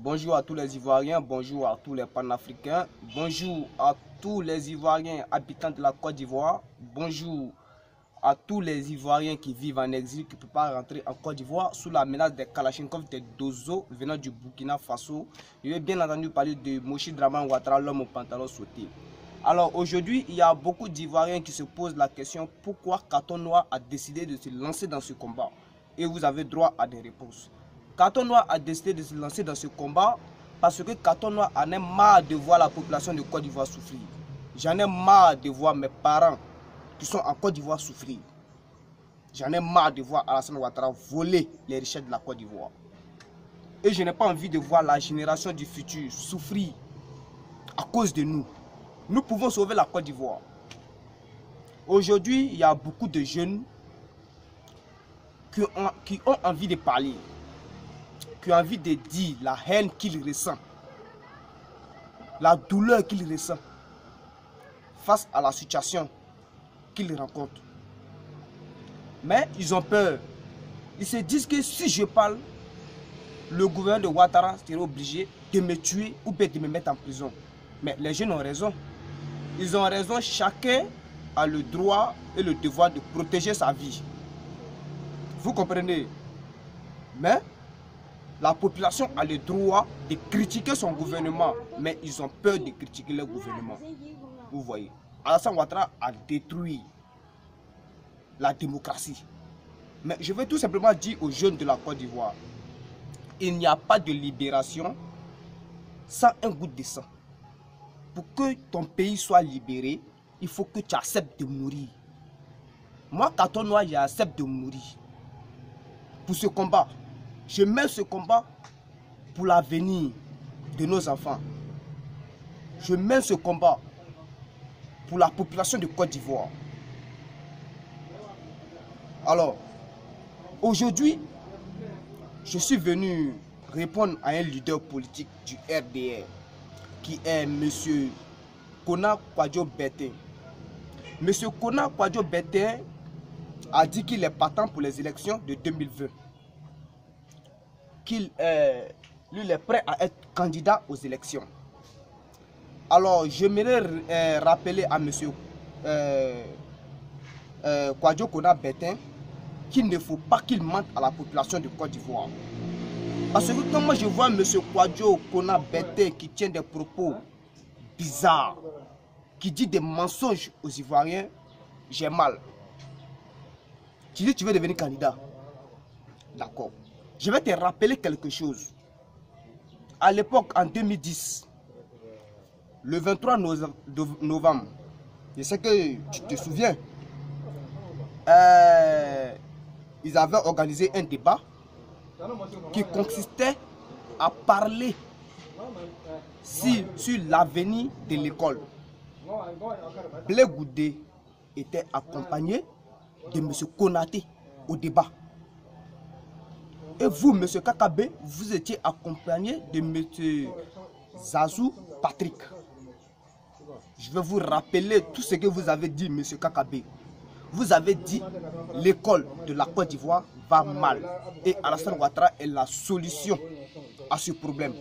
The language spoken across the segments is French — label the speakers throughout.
Speaker 1: Bonjour à tous les Ivoiriens, bonjour à tous les panafricains, bonjour à tous les Ivoiriens habitants de la Côte d'Ivoire, bonjour à tous les Ivoiriens qui vivent en exil, qui ne peuvent pas rentrer en Côte d'Ivoire sous la menace des Kalachnikov, des Dozo venant du Burkina Faso. Je vais bien entendu parler de Moshi Draman Ouattara, l'homme au pantalon sauté. Alors aujourd'hui, il y a beaucoup d'Ivoiriens qui se posent la question pourquoi Carton Noir a décidé de se lancer dans ce combat. Et vous avez droit à des réponses. Carton Noir a décidé de se lancer dans ce combat parce que Carton Noir en a marre de voir la population de Côte d'Ivoire souffrir. J'en ai marre de voir mes parents qui sont en Côte d'Ivoire souffrir. J'en ai marre de voir Alassane Ouattara voler les richesses de la Côte d'Ivoire. Et je n'ai pas envie de voir la génération du futur souffrir à cause de nous. Nous pouvons sauver la Côte d'Ivoire. Aujourd'hui, il y a beaucoup de jeunes qui ont envie de parler, qui ont envie de dire la haine qu'ils ressentent, la douleur qu'ils ressentent face à la situation qu'ils rencontrent. Mais ils ont peur. Ils se disent que si je parle, le gouvernement de Ouattara serait obligé de me tuer ou bien de me mettre en prison. Mais les jeunes ont raison. Ils ont raison, chacun a le droit et le devoir de protéger sa vie. Vous comprenez? Mais la population a le droit de critiquer son gouvernement, mais ils ont peur de critiquer leur gouvernement. Vous voyez, Alassane Ouattara a détruit la démocratie. Mais je veux tout simplement dire aux jeunes de la Côte d'Ivoire, il n'y a pas de libération sans un goutte de sang. Pour que ton pays soit libéré, il faut que tu acceptes de mourir. Moi, Carton Noir, j'accepte de mourir pour ce combat. Je mets ce combat pour l'avenir de nos enfants. Je mets ce combat pour la population de Côte d'Ivoire. Alors, aujourd'hui, je suis venu répondre à un leader politique du RDR qui est M. Kona Kwadjo Bertin. M. Kona Kwadjo Bertin a dit qu'il est partant pour les élections de 2020. Qu'il est prêt à être candidat aux élections. Alors, j'aimerais rappeler à M. Kwadjo Kona Bertin qu'il ne faut pas qu'il mente à la population de Côte d'Ivoire. Parce que quand moi je vois M. Kwadjo Kona Bertin qui tient des propos bizarres, qui dit des mensonges aux Ivoiriens, j'ai mal. Tu dis tu veux devenir candidat. D'accord. Je vais te rappeler quelque chose. À l'époque, en 2010, le 23 novembre, je sais que tu te souviens, ils avaient organisé un débat qui consistait à parler sur l'avenir de l'école. Blé Goudé était accompagné de M. Konaté au débat. Et vous, M. Kakabe, vous étiez accompagné de M. Zazou Patrick. Je vais vous rappeler tout ce que vous avez dit, M. Kakabe. Vous avez dit l'école de la Côte d'Ivoire va mal. Et Alassane Ouattara est la solution à ce problème.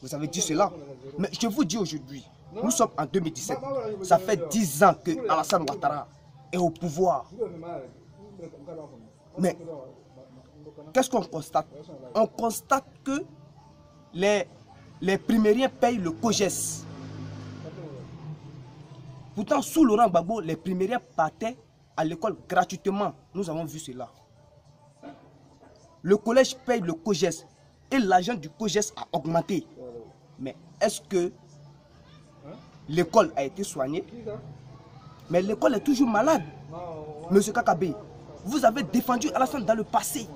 Speaker 1: Vous avez dit cela. Mais je vous dis aujourd'hui, nous sommes en 2017. Ça fait 10 ans que Alassane Ouattara est au pouvoir. Mais qu'est-ce qu'on constate? On constate que les primériens payent le COGES. Pourtant, sous Laurent Gbagbo, les primériens partaient à l'école gratuitement. Nous avons vu cela. Le collège paye le COGES et l'argent du COGES a augmenté. Mais est-ce que l'école a été soignée? Mais l'école est toujours malade. Monsieur Kakabe, vous avez défendu Alassane dans le passé.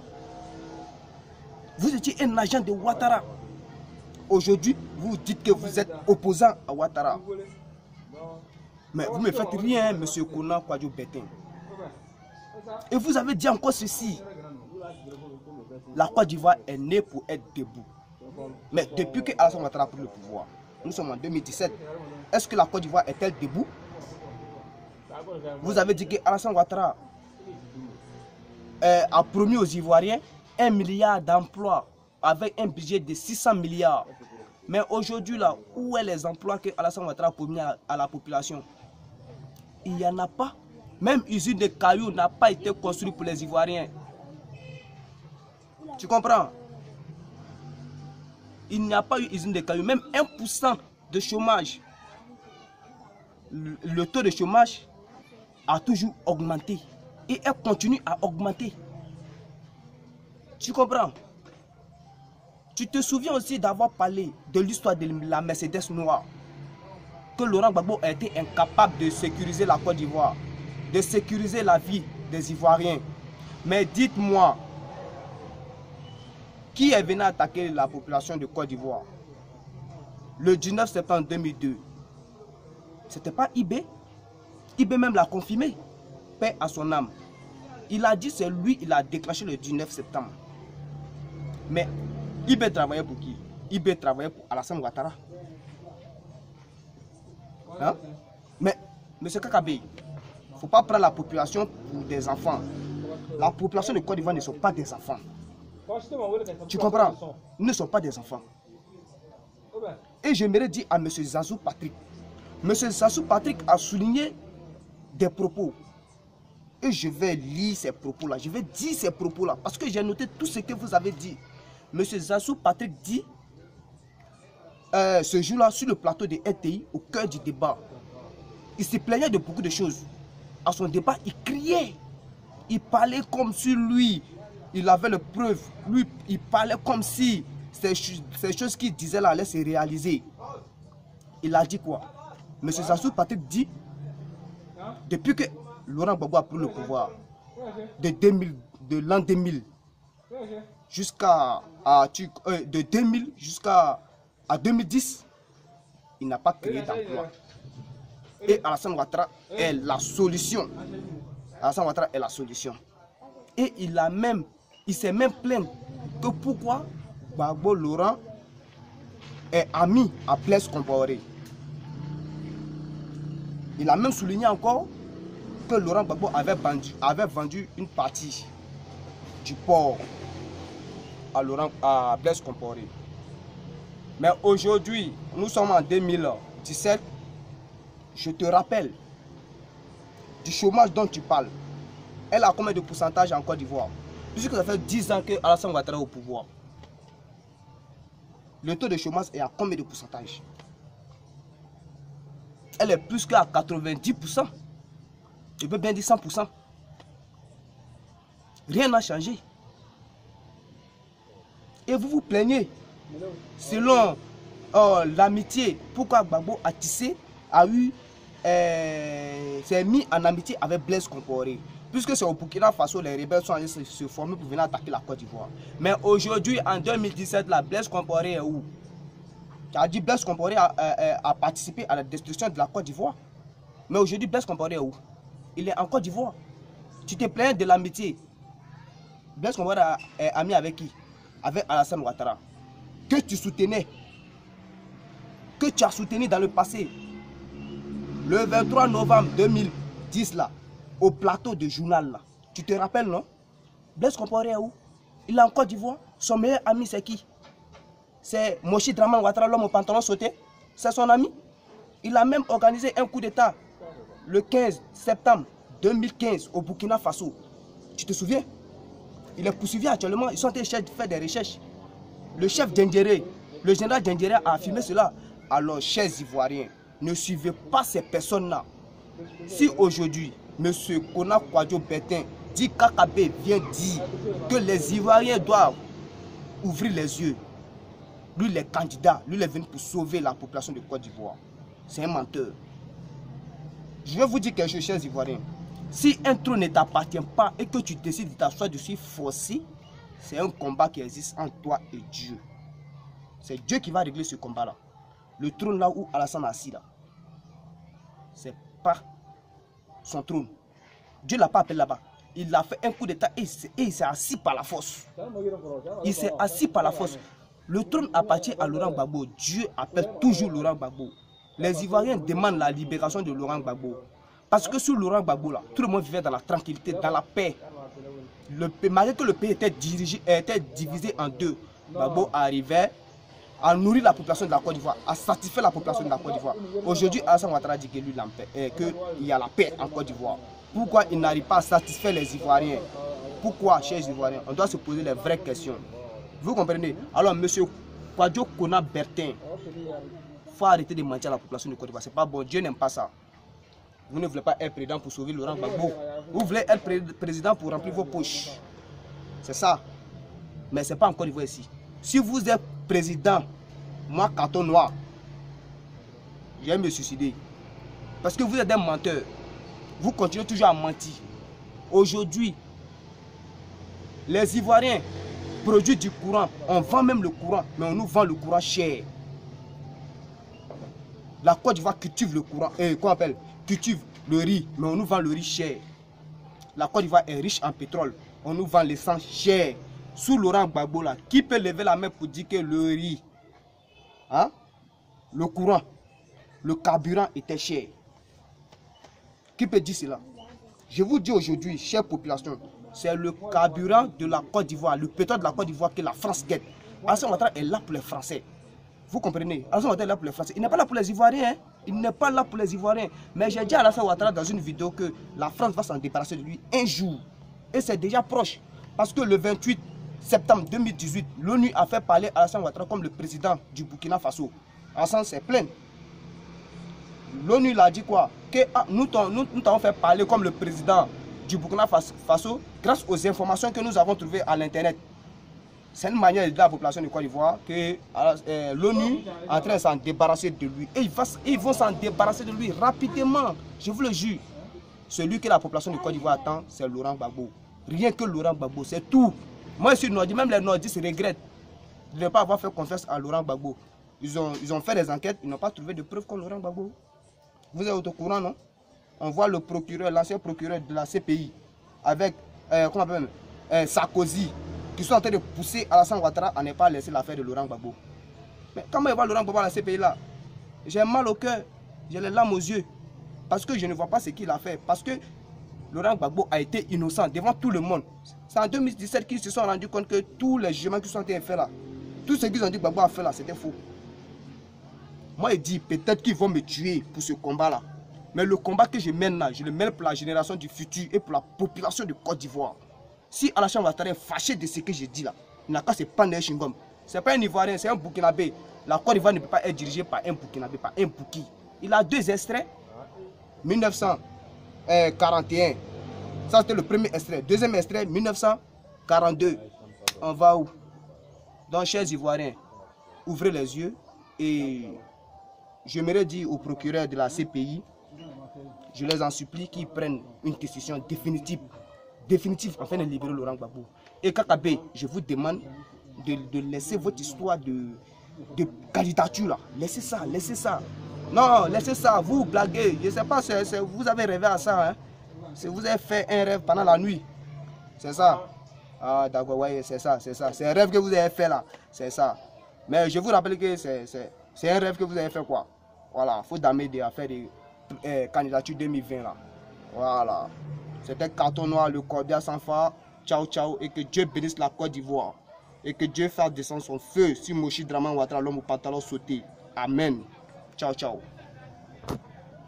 Speaker 1: Vous étiez un agent de Ouattara. Aujourd'hui, vous dites que vous êtes opposant à Ouattara. Mais vous ne me faites rien, M. Kona Kwadjo Bertin. Et vous avez dit encore ceci. La Côte d'Ivoire est née pour être debout. Mais depuis que Alassane Ouattara a pris le pouvoir, nous sommes en 2017, est-ce que la Côte d'Ivoire est-elle debout? Vous avez dit que Alassane Ouattara a promis aux Ivoiriens 1 milliard d'emplois avec un budget de 600 milliards. Mais aujourd'hui, là, où est les emplois que Alassane Ouattara a promis à la population? Il n'y en a pas. Même l'usine de cailloux n'a pas été construite pour les Ivoiriens. Tu comprends? Il n'y a pas eu usine de cailloux. Même 1% de chômage. Le taux de chômage a toujours augmenté. Et elle continue à augmenter. Tu comprends? Tu te souviens aussi d'avoir parlé de l'histoire de la Mercedes noire. Que Laurent Gbagbo a été incapable de sécuriser la Côte d'Ivoire. De sécuriser la vie des Ivoiriens. Mais dites-moi, qui est venu attaquer la population de Côte d'Ivoire? Le 19 septembre 2002. C'était pas IB. IB même l'a confirmé. Paix à son âme. Il a dit c'est lui, il a déclenché le 19 septembre. Mais IB travaillait pour qui? IB travaillait pour Alassane Ouattara. Hein? Mais, M. Kakabe, il ne faut pas prendre la population pour des enfants. La population de Côte d'Ivoire ne sont pas des enfants. Tu comprends? Ils ne sont pas des enfants. Et j'aimerais dire à M. Zazu Patrick. M. Zazu Patrick a souligné des propos. Et je vais lire ces propos-là. Je vais dire ces propos-là. Parce que j'ai noté tout ce que vous avez dit. M. Zazu Patrick dit, ce jour-là, sur le plateau de RTI, au cœur du débat, il se plaignait de beaucoup de choses. À son débat, il criait. Il parlait comme si lui, il avait les preuves. Lui, il parlait comme si ces choses qu'il disait là allaient se réaliser. Il a dit quoi? M. Zazu Patrick dit, depuis que Laurent Gbagbo a pris le pouvoir, de l'an 2000 jusqu'à de 2000 jusqu'à 2010, il n'a pas créé d'emploi. Et Alassane Ouattara est la solution. Alassane Ouattara est la solution. Et il s'est même plaint que pourquoi Gbagbo Laurent est ami à Blaise Compaoré. Il a même souligné encore que Laurent Gbagbo avait vendu une partie du port à Blaise Compaoré. Mais aujourd'hui, nous sommes en 2017. Je te rappelle, du chômage dont tu parles, elle a combien de pourcentage en Côte d'Ivoire? Puisque ça fait 10 ans que Alassane Ouattara est au pouvoir. Le taux de chômage est à combien de pourcentage? Elle est plus qu'à 90%. Je peux bien dire 100%. Rien n'a changé. Et vous vous plaignez. Selon l'amitié, pourquoi Gbagbo a tissé, s'est mis en amitié avec Blaise Compaoré. Puisque c'est au Burkina Faso, les rebelles sont allés se former pour venir attaquer la Côte d'Ivoire. Mais aujourd'hui, en 2017, la Blaise Compaoré est où? Tu as dit Blaise Compaoré a participé à la destruction de la Côte d'Ivoire. Mais aujourd'hui, Blaise Compaoré est où? Il est en Côte d'Ivoire. Tu te plains de l'amitié. Blaise Compaoré est ami avec qui? Avec Alassane Ouattara. Que tu soutenais. Que tu as soutenu dans le passé. Le 23 novembre 2010, là, au plateau de journal, là. Tu te rappelles, non? Blaise Compaoré est où? Il est en Côte d'Ivoire. Son meilleur ami, c'est qui? C'est Moshi Draman Ouattara, l'homme au pantalon sauté. C'est son ami. Il a même organisé un coup d'État le 15 septembre 2015 au Burkina Faso. Tu te souviens? Il est poursuivi actuellement. Ils sont en train de faire des recherches. Le chef Djendjéré, le général Djendjéré a affirmé cela. Alors, chers Ivoiriens, ne suivez pas ces personnes-là. Si aujourd'hui, M. Kona Kwadjo Bertin dit Kakabe vient dire que les Ivoiriens doivent ouvrir les yeux, lui, les candidats, lui, il est venu pour sauver la population de Côte d'Ivoire. C'est un menteur. Je vais vous dire quelque chose, chers Ivoiriens. Si un trône ne t'appartient pas et que tu décides de t'asseoir dessus forcé, c'est un combat qui existe entre toi et Dieu. C'est Dieu qui va régler ce combat-là. Le trône là où Alassane est assis là, c'est pas son trône. Dieu ne l'a pas appelé là-bas. Il a fait un coup d'état et il s'est assis par la force. Il s'est assis par la force. Le trône appartient à Laurent Gbagbo. Dieu appelle toujours Laurent Gbagbo. Les Ivoiriens demandent la libération de Laurent Gbagbo. Parce que sur Laurent Gbagbo, là, tout le monde vivait dans la tranquillité, dans la paix. Malgré que le pays était divisé en deux, Gbagbo arrivait à nourrir la population de la Côte d'Ivoire, à satisfaire la population de la Côte d'Ivoire. Aujourd'hui, Alassane Ouattara dit qu'il y a la paix en Côte d'Ivoire. Pourquoi il n'arrive pas à satisfaire les Ivoiriens? Pourquoi, chers Ivoiriens? On doit se poser les vraies questions. Vous comprenez? Alors, monsieur Kwadjo Kona Bertin, il faut arrêter de mentir à la population de Côte d'Ivoire. C'est pas bon, Dieu n'aime pas ça. Vous ne voulez pas être président pour sauver Laurent Gbagbo. Vous voulez être président pour remplir vos poches. C'est ça. Mais ce n'est pas en Côte d'Ivoire ici. Si vous êtes président, moi, carton noir, je vais me suicider. Parce que vous êtes un menteur. Vous continuez toujours à mentir. Aujourd'hui, les Ivoiriens produisent du courant. On vend même le courant, mais on nous vend le courant cher. La Côte d'Ivoire cultive le courant. Qu'on appelle? Cultive le riz, mais on nous vend le riz cher. La Côte d'Ivoire est riche en pétrole. On nous vend l'essence cher. Sous Laurent Gbagbo là, qui peut lever la main pour dire que le riz, hein, le courant, le carburant était cher? Qui peut dire cela? Je vous dis aujourd'hui, chère population, c'est le carburant de la Côte d'Ivoire, le pétrole de la Côte d'Ivoire que la France guette. Alassane Ouattara est là pour les Français. Vous comprenez? Alassane Ouattara est là pour les Français. Il n'est pas là pour les Ivoiriens. Hein? Il n'est pas là pour les Ivoiriens. Mais j'ai dit à Alassane Ouattara dans une vidéo que la France va s'en débarrasser de lui un jour. Et c'est déjà proche. Parce que le 28 septembre 2018, l'ONU a fait parler Alassane Ouattara comme le président du Burkina Faso. Alassane s'est plaint. L'ONU l'a dit quoi? Que nous t'avons fait parler comme le président du Burkina Faso grâce aux informations que nous avons trouvées à l'internet. C'est une manière de dire à la population de Côte d'Ivoire que l'ONU est en train de s'en débarrasser de lui. Et ils vont s'en débarrasser de lui rapidement. Je vous le jure. Celui que la population de Côte d'Ivoire attend, c'est Laurent Gbagbo. Rien que Laurent Gbagbo, c'est tout. Moi, je suis Nordiste, même les Nordistes regrettent de ne pas avoir fait confiance à Laurent Gbagbo. Ils ont fait des enquêtes, ils n'ont pas trouvé de preuves comme Laurent Gbagbo. Vous êtes au courant, non? On voit le procureur, l'ancien procureur de la CPI, avec comment on appelle, Sarkozy, qui sont en train de pousser Alassane Ouattara à ne pas laisser l'affaire de Laurent Gbagbo. Mais comment il voit Laurent Gbagbo à la CPI là? J'ai mal au cœur, j'ai les larmes aux yeux. Parce que je ne vois pas ce qu'il a fait. Parce que Laurent Gbagbo a été innocent devant tout le monde. C'est en 2017 qu'ils se sont rendus compte que tous les jugements qui sont en train de faire là, tout ce qu'ils ont dit que Gbagbo a fait là, c'était faux. Moi, il dit peut-être qu'ils vont me tuer pour ce combat-là. Mais le combat que je mène là, je le mène pour la génération du futur et pour la population de Côte d'Ivoire. Si Alassane Ouattara est fâché de ce que j'ai dit là, il n'a qu'à se prendre un chewing-gum. Ce n'est pas un Ivoirien, c'est un Burkinabé. La Côte d'Ivoire ne peut pas être dirigée par un Burkinabé, par un Bouki. Il a deux extraits. 1941. Ça, c'était le premier extrait. Deuxième extrait, 1942. On va où? Donc, chers Ivoiriens, ouvrez les yeux et j'aimerais dire au procureur de la CPI, je les en supplie qu'ils prennent une décision définitive afin de libérer Laurent Gbagbo. Et Kakabe, je vous demande de laisser votre histoire de candidature là. Laissez ça, laissez ça. Non, laissez ça, vous blaguez. Je ne sais pas, vous avez rêvé à ça. Hein? Vous avez fait un rêve pendant la nuit. C'est ça. Ah d'accord, ouais, c'est ça, c'est ça. C'est un rêve que vous avez fait là. C'est ça. Mais je vous rappelle que c'est un rêve que vous avez fait quoi. Voilà, il faut damer des affaires de candidature 2020 là. Voilà. C'était Carton Noir, le cordial sans phare. Ciao, ciao. Et que Dieu bénisse la Côte d'Ivoire. Et que Dieu fasse descendre son feu sur Moshi Draman Ouattara, l'homme au pantalon sauté. Amen. Ciao, ciao.